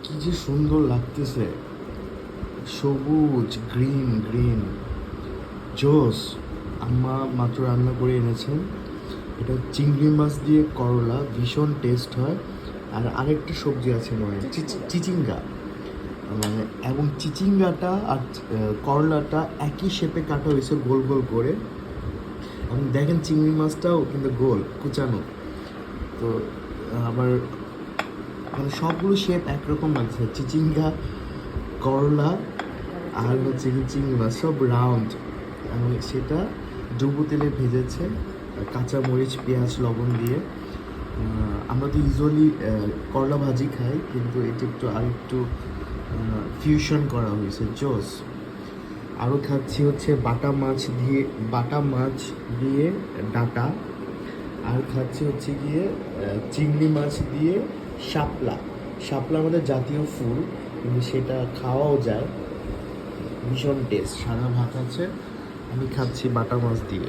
কি যে সুন্দর লাগতেছে, সবুজ গ্রিন গ্রিন, জোস। আম্মা মাত্র রান্না করে এনেছেন। এটা চিংড়ি মাছ দিয়ে করলা, ভীষণ টেস্ট হয়। আর আরেকটা সবজি আছে মনে হয়, চিচিঙ্গা, মানে এবং চিচিঙ্গাটা আর করলাটা একই শেপে কাটা হয়েছে গোল গোল করে। এবং দেখেন চিংড়ি মাছটাও কিন্তু গোল কুচানো। তো আবার মানে সবগুলো শেপ একরকম আছে, চিচিঙ্গা, করলা আর হচ্ছে কি চিংড়ি মাছ সব রাউন্ড। এবং সেটা ডুবো তেলে ভেজেছে, কাঁচা মরিচ, পেঁয়াজ, লবণ দিয়ে। আমরা তো ইউজুয়ালি করলা ভাজি খাই, কিন্তু এটা একটু আরেকটু ফিউশন করা হয়েছে, জোস। আরও খাচ্ছি হচ্ছে বাটা মাছ দিয়ে ডাটা। আর খাচ্ছি হচ্ছে গিয়ে চিংড়ি মাছ দিয়ে শাপলা। শাপলা আমাদের জাতীয় ফুল, কিন্তু সেটা খাওয়াও যায়, ভীষণ টেস্ট। সাদা ভাত আছে, আমি খাচ্ছি বাটা মাছ দিয়ে।